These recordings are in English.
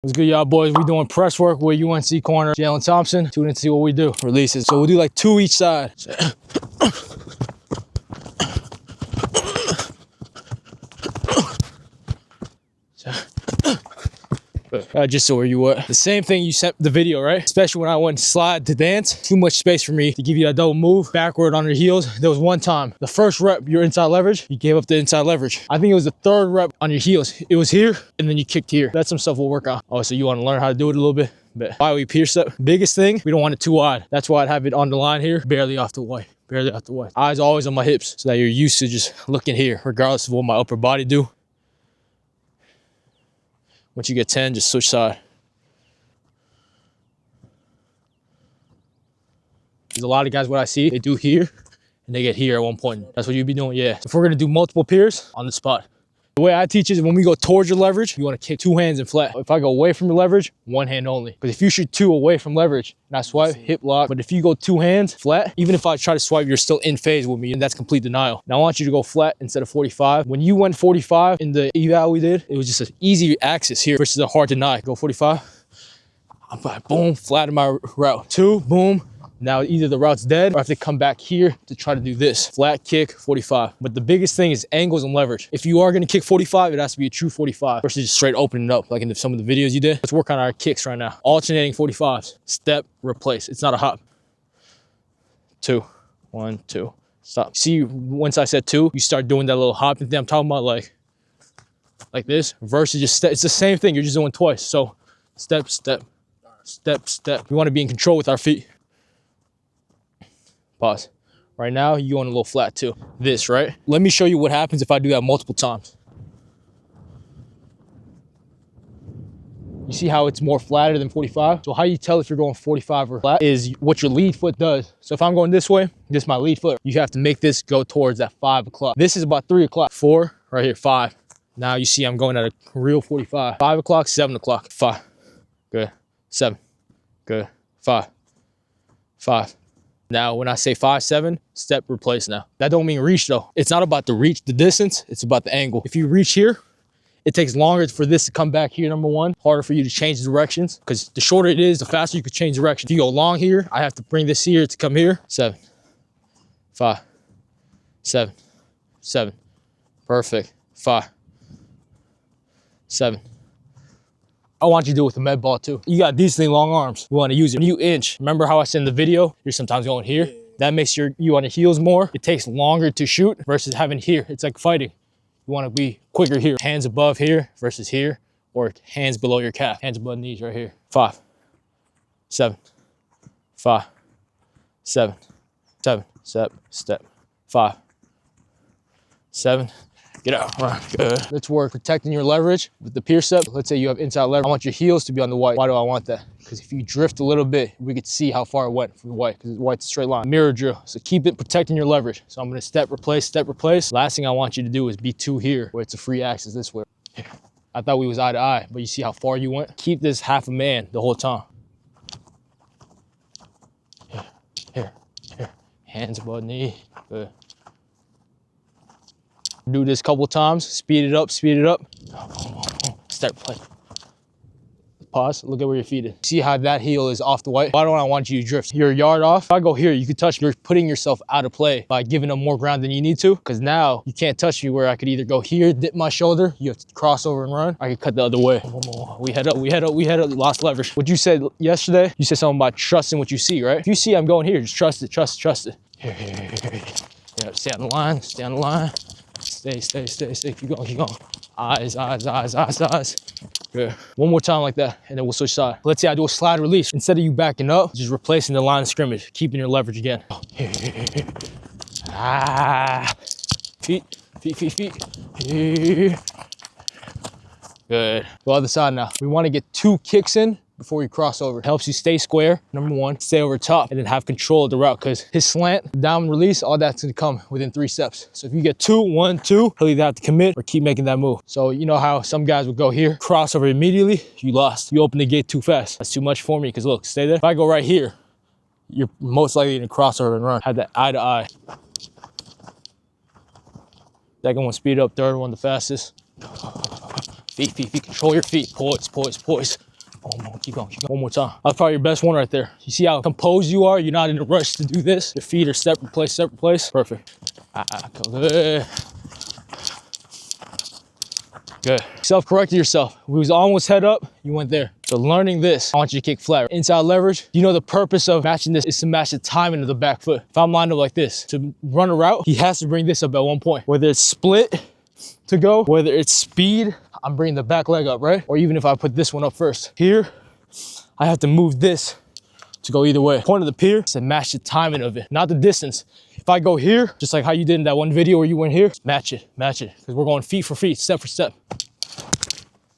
What's good, y'all boys? We doing press work with UNC corner Jalon Thompson. Tune in to see what we do. Releases. So we'll do like 2 each side. Just so where you were. The same thing you sent the video, right? Especially when I went slide to dance. Too much space for me to give you that double move backward on your heels. There was one time, the first rep, your inside leverage, you gave up the inside leverage. I think it was the 3rd rep on your heels. It was here, and then you kicked here. That's some stuff we'll work on. Oh, so you want to learn how to do it a little bit? But why we pierce up? Biggest thing, we don't want it too wide. That's why I'd have it on the line here, barely off the white. Barely off the white. Eyes always on my hips, so that you're used to just looking here, regardless of what my upper body do. Once you get 10, just switch side. There's a lot of guys, what I see, they do here, and they get here at one point. That's what you'd be doing, yeah. So if we're gonna do multiple piers, on the spot. The way I teach is when we go towards your leverage, you wanna kick 2 hands and flat. If I go away from your leverage, 1 hand only. Because if you shoot 2 away from leverage, and I swipe, hip lock, but if you go 2 hands flat, even if I try to swipe, you're still in phase with me, and that's complete denial. Now I want you to go flat instead of 45. When you went 45 in the eval we did, it was just an easy axis here versus a hard deny. Go 45, I'm like, boom, flat in my route. 2, boom. Now either the route's dead or I have to come back here to try to do this. Flat kick, 45. But the biggest thing is angles and leverage. If you are gonna kick 45, it has to be a true 45 versus just straight opening up like in some of the videos you did. Let's work on our kicks right now. Alternating 45s. Step, replace. It's not a hop. 2, 1, 2. Stop. See, once I said 2, you start doing that little hopping thing I'm talking about, like this versus just step. It's the same thing. You're just doing twice. So step, step, step, step. We want to be in control with our feet. Pause. Right now, you going a little flat too. This, right? Let me show you what happens if I do that multiple times. You see how it's more flatter than 45? So how you tell if you're going 45 or flat is what your lead foot does. So if I'm going this way, this is my lead foot. You have to make this go towards that 5 o'clock. This is about 3 o'clock. 4, right here, 5. Now you see I'm going at a real 45. 5 o'clock, 7 o'clock, 5. Good. 7. Good. 5. 5. Now, when I say 5, 7, step, replace now. That don't mean reach though. It's not about the reach, the distance, it's about the angle. If you reach here, it takes longer for this to come back here, number 1. Harder for you to change directions, because the shorter it is, the faster you could change direction. If you go long here, I have to bring this here to come here. 7, 5, 7, 7. Perfect. 5, 7. I want you to do it with the med ball too. You got decently long arms. We want to use it. When you inch, remember how I said in the video, you're sometimes going here? That makes you on your heels more. It takes longer to shoot versus having here. It's like fighting. You want to be quicker here. Hands above here versus here, or hands below your calf. Hands above knees right here. 5, 7, 5, 7, 7, step, step, 5, 7. Get out, run, good. Let's work protecting your leverage with the pierce up. Let's say you have inside leverage. I want your heels to be on the white. Why do I want that? Because if you drift a little bit, we could see how far it went from the white, because the white's a straight line. Mirror drill, so keep it protecting your leverage. So I'm gonna step, replace, step, replace. Last thing I want you to do is be 2 here, where it's a free axis this way. Here. I thought we was eye to eye, but you see how far you went? Keep this half a man the whole time. Here, here, here. Hands above knee, good. Do this a couple times, speed it up, speed it up. Start playing. Pause, look at where your feet is. See how that heel is off the white? Why don't I want you to drift? You're a yard off. If I go here, you could touch, you're putting yourself out of play by giving up more ground than you need to, because now you can't touch me where I could either go here, dip my shoulder, you have to cross over and run. I could cut the other way. We head up, we head up, we head up, lost leverage. What you said yesterday, you said something about trusting what you see, right? If you see I'm going here, just trust it, trust it. Here, here, here, here. Yeah, stay on the line, stay on the line. Stay, stay, stay, stay, keep going, keep going. Eyes, eyes, eyes, eyes, eyes. Good. One more time like that, and then we'll switch side. Let's say I do a slide release. Instead of you backing up, just replacing the line of scrimmage, keeping your leverage again. Ah. Feet, feet, feet, feet. Here. Good. Go other side now. We want to get 2 kicks in before you cross over. It helps you stay square, number 1, stay over top, and then have control of the route, because his slant, down release, all that's gonna come within 3 steps. So if you get 2, 1, 2, he'll either have to commit or keep making that move. So you know how some guys would go here, cross over immediately, you lost. You open the gate too fast. That's too much for me, because look, stay there. If I go right here, you're most likely gonna cross over and run. Have that eye to eye. Second one, speed up. Third one, the fastest. Feet, feet, feet, control your feet. Poise, poise, poise. Boom, keep going, keep going. One more time. That's probably your best one right there. You see how composed you are? You're not in a rush to do this. Your feet are step, replace, step, replace. Perfect. Good. Good. Self-corrected yourself. We was almost head up, you went there. So learning this, I want you to kick flat. Inside leverage, you know the purpose of matching this is to match the timing of the back foot. If I'm lined up like this, to run a route, he has to bring this up at one point. Whether it's split to go, whether it's speed, I'm bringing the back leg up, right? Or even if I put this one up first. Here, I have to move this to go either way. The point of the pier is to match the timing of it, not the distance. If I go here, just like how you did in that one video where you went here, match it, because we're going feet for feet, step for step.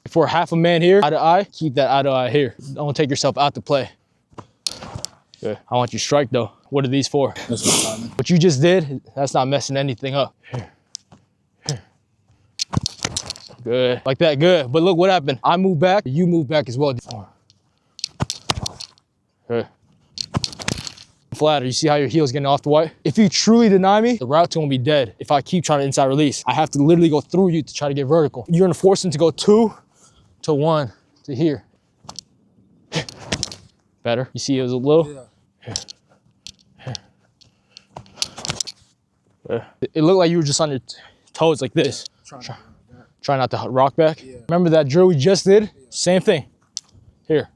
If we're half a man here, eye to eye, keep that eye to eye here. Don't take yourself out to play. Good. I want you to strike though. What are these for? That's what you just did, that's not messing anything up. Here. Good, like that, good. But look what happened. I move back, you move back as well. Good. Flatter, you see how your heel's getting off the white? If you truly deny me, the route's gonna be dead. If I keep trying to inside release, I have to literally go through you to try to get vertical. You're gonna force him to go 2 to 1 to here. Better, you see it was a little? Yeah. It looked like you were just on your toes like this. Try not to rock back. Yeah. Remember that drill we just did? Yeah. Same thing. Here.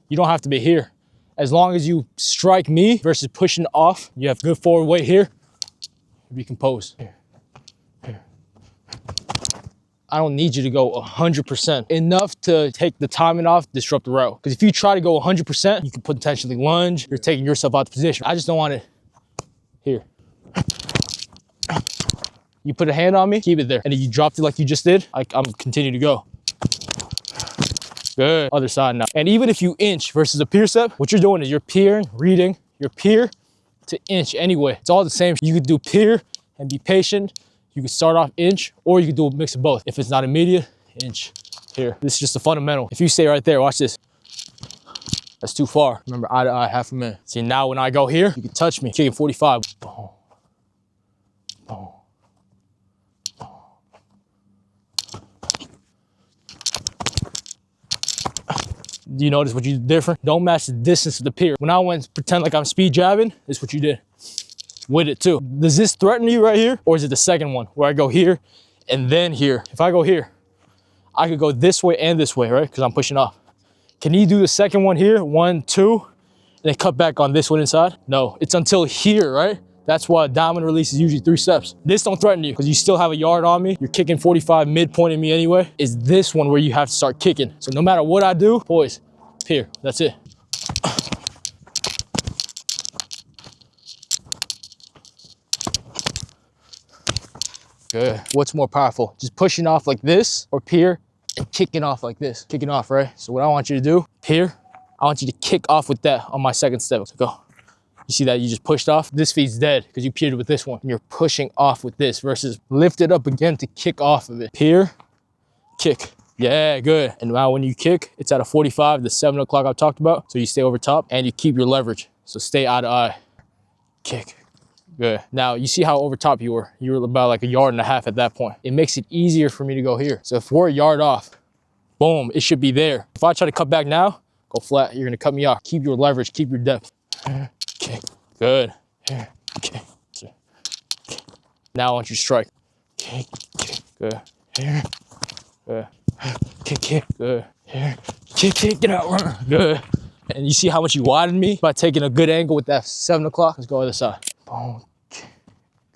You don't have to be here. As long as you strike me versus pushing off, you have good forward weight here. Be composed. Here. Here. I don't need you to go 100%. Enough to take the timing off, disrupt the route. Because if you try to go 100%, you could potentially lunge. You're taking yourself out of position. I just don't want it here. You put a hand on me, keep it there. And if you dropped it like you just did, I'm continue to go. Good. Other side now. And even if you inch versus a pier step, what you're doing is you're peering, reading, your pier to inch anyway. It's all the same. You could do pier and be patient. You could start off inch, or you could do a mix of both. If it's not immediate, inch here. This is just a fundamental. If you stay right there, watch this. That's too far. Remember, eye to eye, half a minute. See, now when I go here, you can touch me. Kicking 45. Boom. Boom. Do you notice what you did different? Don't match the distance of the pier. When I went to pretend like I'm speed jabbing, this is what you did. With it too. Does this threaten you right here? Or is it the second one where I go here and then here? If I go here, I could go this way and this way, right? Because I'm pushing off. Can you do the second one here? 1, 2, and then cut back on this one inside? No, it's until here, right? That's why a diamond release is usually 3 steps. This don't threaten you because you still have a yard on me. You're kicking 45 midpoint in me anyway. Is this one where you have to start kicking. So no matter what I do, boys, here, that's it. Good. What's more powerful? Just pushing off like this or pier and kicking off like this. Kicking off, right? So what I want you to do, pier, I want you to kick off with that on my second step. So go. You see that you just pushed off? This feet's dead because you piered with this one. And you're pushing off with this versus lift it up again to kick off of it. Pier, kick. Yeah, good. And now when you kick, it's at a 45, the 7 o'clock I talked about. So you stay over top and you keep your leverage. So stay eye to eye. Kick. Good. Now you see how over top you were. You were about like 1.5 yards at that point. It makes it easier for me to go here. So if we're 1 yard off, boom, it should be there. If I try to cut back now, go flat, you're gonna cut me off. Keep your leverage, keep your depth. Okay, good. Here, okay. Now I want you to strike. Kick, kick, good. Here, good. Kick, kick, good. Here, kick, kick, get out, run, good. And you see how much you widened me by taking a good angle with that 7 o'clock? Let's go other side. Boom,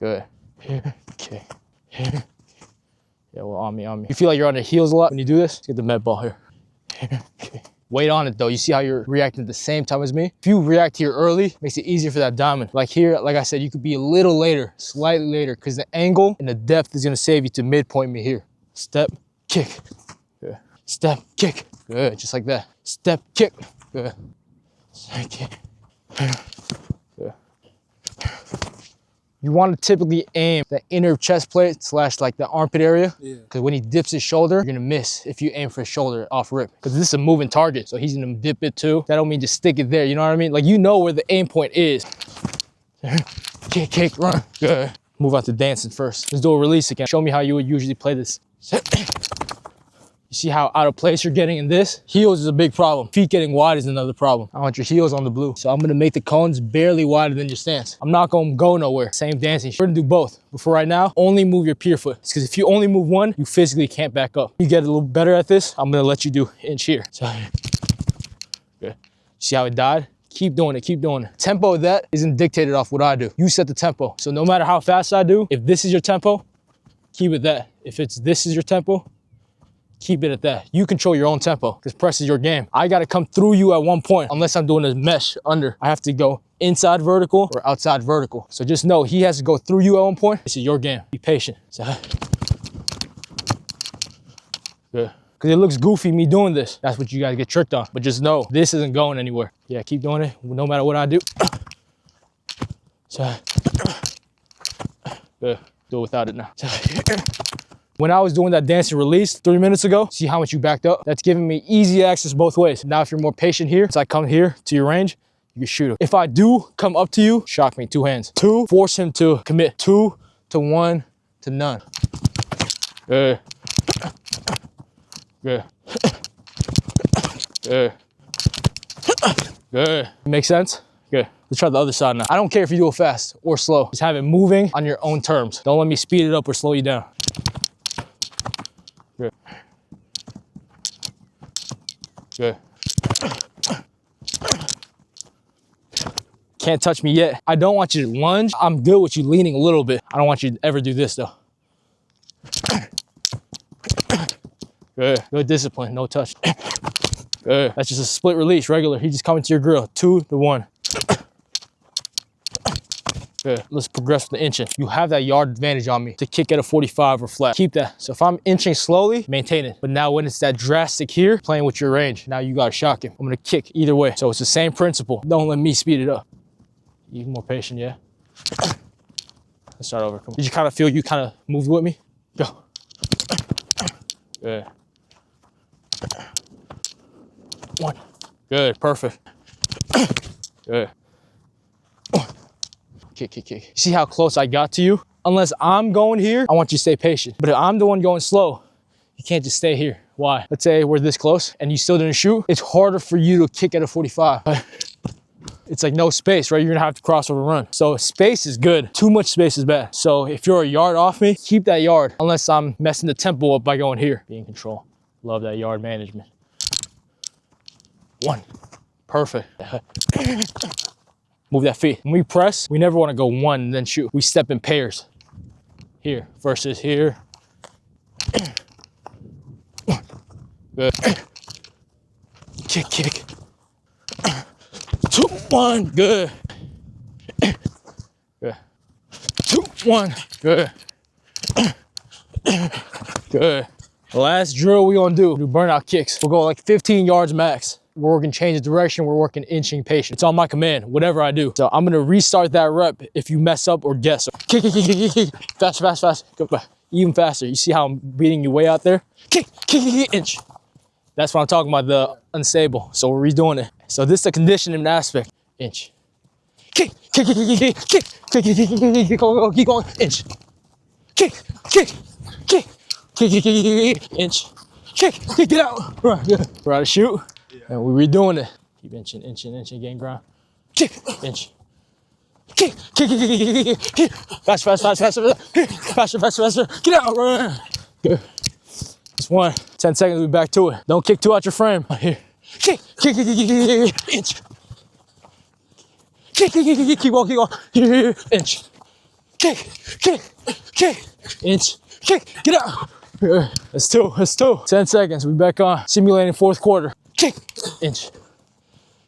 good. Here, okay. Here. Yeah, well, on me. You feel like you're on the heels a lot when you do this? Let's get the med ball here. Here, okay. Wait on it though. You see how you're reacting at the same time as me? If you react here early, it makes it easier for that diamond. Like here, like I said, you could be a little later, slightly later, because the angle and the depth is gonna save you to midpoint me here. Step, kick, good. Step, kick, good, just like that. Step, kick, good. Step, kick, good. You want to typically aim the inner chest plate / like the armpit area. Because when he dips his shoulder, you're gonna miss if you aim for his shoulder off rip. Because this is a moving target, so he's gonna dip it too. That don't mean just stick it there, you know what I mean? Like you know where the aim point is. Kick, kick, run, good. Move on to dancing first. Let's do a release again. Show me how you would usually play this. You see how out of place you're getting in this? Heels is a big problem. Feet getting wide is another problem. I want your heels on the blue. So I'm gonna make the cones barely wider than your stance. I'm not gonna go nowhere. Same dancing. We're gonna do both. But for right now, only move your pier foot. Because if you only move one, you physically can't back up. You get a little better at this, I'm gonna let you do inch here. So, good. See how it died? Keep doing it, keep doing it. Tempo of that isn't dictated off what I do. You set the tempo. So no matter how fast I do, if this is your tempo, keep it that. If this is your tempo, keep it at that. You control your own tempo because press is your game. I got to come through you at one point unless I'm doing a mesh under. I have to go inside vertical or outside vertical. So just know he has to go through you at one point. This is your game. Be patient. So, good. Because it looks goofy me doing this. That's what you guys get tricked on. But just know this isn't going anywhere. Yeah, keep doing it no matter what I do. So, good. Do it without it now. So, when I was doing that dancing release 3 minutes ago, see how much you backed up? That's giving me easy access both ways. Now, if you're more patient here, so I come here to your range, you can shoot him. If I do come up to you, shock me, 2 hands. 2, force him to commit. 2 to 1 to none. Good. Good. Good. Good. Make sense? Good. Let's try the other side now. I don't care if you do it fast or slow. Just have it moving on your own terms. Don't let me speed it up or slow you down. Good. Good. Can't touch me yet. I don't want you to lunge. I'm good with you leaning a little bit. I don't want you to ever do this though. Good. Good discipline. No touch. Good. That's just a split release, regular. He just coming to your grill. 2 to 1. Good. Let's progress with the inching. You have that yard advantage on me to kick at a 45 or flat. Keep that. So if I'm inching slowly, maintain it. But now when it's that drastic here, playing with your range, now you gotta shock him. I'm gonna kick either way. So it's the same principle. Don't let me speed it up. Even more patient, yeah? Let's start over. Come on. Did you kind of feel you kind of moved with me? Go. Good. 1. Good, perfect. Good. Kick, kick, kick. See how close I got to you? Unless I'm going here, I want you to stay patient. But if I'm the one going slow, you can't just stay here. Why? Let's say we're this close and you still didn't shoot. It's harder for you to kick at a 45. It's like no space, right? You're gonna have to cross over run. So space is good. Too much space is bad. So if you're a yard off me, keep that yard. Unless I'm messing the tempo up by going here. Be in control. Love that yard management. 1. Perfect. Move that feet. When we press, we never want to go 1 and then shoot. We step in pairs. Here versus here. Good. Kick, kick. 2, 1. Good. Good. 2, 1. Good. Good. The last drill we're gonna do burnout kicks. We'll go like 15 yards max. We're working change of direction. We're working inching patient. It's on my command, whatever I do. So I'm gonna restart that rep if you mess up or guess. Kick, kick, kick, kick, kick. Fast, fast, fast. Go back. Even faster. You see how I'm beating you way out there? Kick, kick, kick, kick, inch. That's what I'm talking about, the unstable. So we're redoing it. So this is the conditioning aspect. Inch. Kick, kick, kick, kick, kick, kick, kick, kick, kick, kick, kick, keep going, keep going. Inch. Kick, kick, kick, kick, kick, kick, kick, inch. Kick, kick, get out. Right, good. We're out of shoot. And we're redoing it. Keep inching, inching, inching, gain ground. Kick, inch. Kick, kick, kick, kick, kick, kick, kick. Fast, fast, fast, faster. Faster, faster, faster. Get out, run. Good. Just 1. 10 seconds, we'll be back to it. Don't kick too out your frame. Here. Kick, kick, kick, kick, kick, kick, kick, inch. Kick, kick, kick, kick, keep going, keep going. Here, inch. Kick, kick, kick, inch. Kick, get out. Good. That's 2, that's 2. 10 seconds, we'll be back on. Simulating 4th quarter. Kick, inch.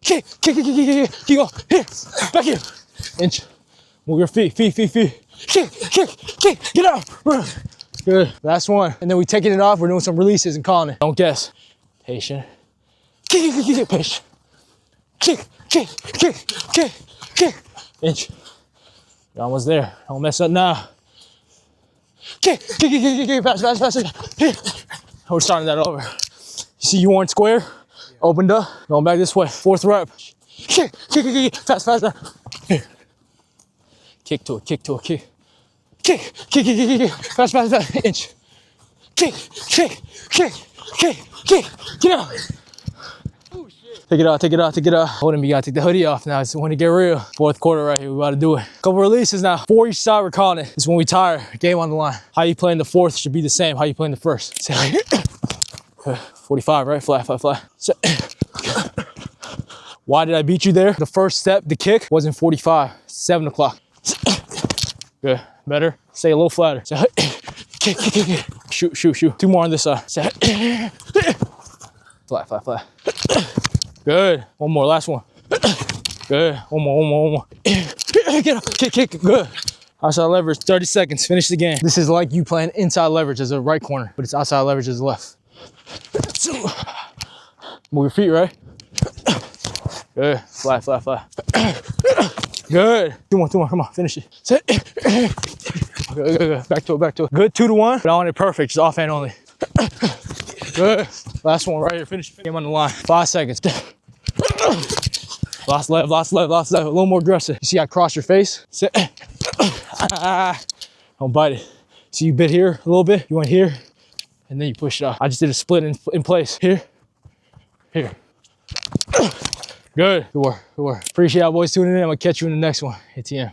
Kick, kick, kick, kick, kick, kick, keep going. Here, back here. Inch. Move your feet, feet, feet, feet. Kick, kick, kick, get out. Run. Good. Last 1. And then we taking it off. We're doing some releases and calling it. Don't guess. Patient. Kick, kick, kick, kick, patient. Kick, kick, kick, kick, kick. Inch. You're almost there. Don't mess up now. Kick, kick, kick, kick, kick, fast, fast, fast. Here. We're starting that over. You see you weren't square? Opened up. Going back this way. 4th rep. Kick, kick, kick, kick, fast, fast, fast. Here. Kick to it, kick to it, kick. Kick, kick, kick, kick, kick, fast, fast, fast. Inch. Kick, kick, kick, Get out. Take it out, take it out, take it out. Hold him, you gotta take the hoodie off now. It's when it get real. Fourth quarter right here, we about to do it. Couple releases now. 4 each side, we're calling it. This is when we tire, game on the line. How you playing the fourth should be the same. How you playing the first. 45, right? Flat, flat, flat. Why did I beat you there? The first step, the kick, wasn't 45, 7 o'clock. Good, better. Stay a little flatter. Kick. Shoot. 2 more on this side. Flat, flat, flat. Good. 1 more, last one. Good. One more. Get up. Kick. Good. Outside leverage, 30 seconds. Finish the game. This is like you playing inside leverage as a right corner, but it's outside leverage as a left. Move your feet, right? Good. Flat. Good. 2 more. Come on, finish it. Set. Good. Back to it. Good. 2 to 1. But I want it perfect. Just offhand only. Good. Last one right here. Finish. Game on the line. 5 seconds. Lost left. A little more aggressive. You see I cross your face? Sit. Don't bite it. See you bit here a little bit. You went here. And then you push it out. I just did a split in place. Here. Good work. Appreciate y'all boys tuning in. I'm gonna catch you in the next one. ATM.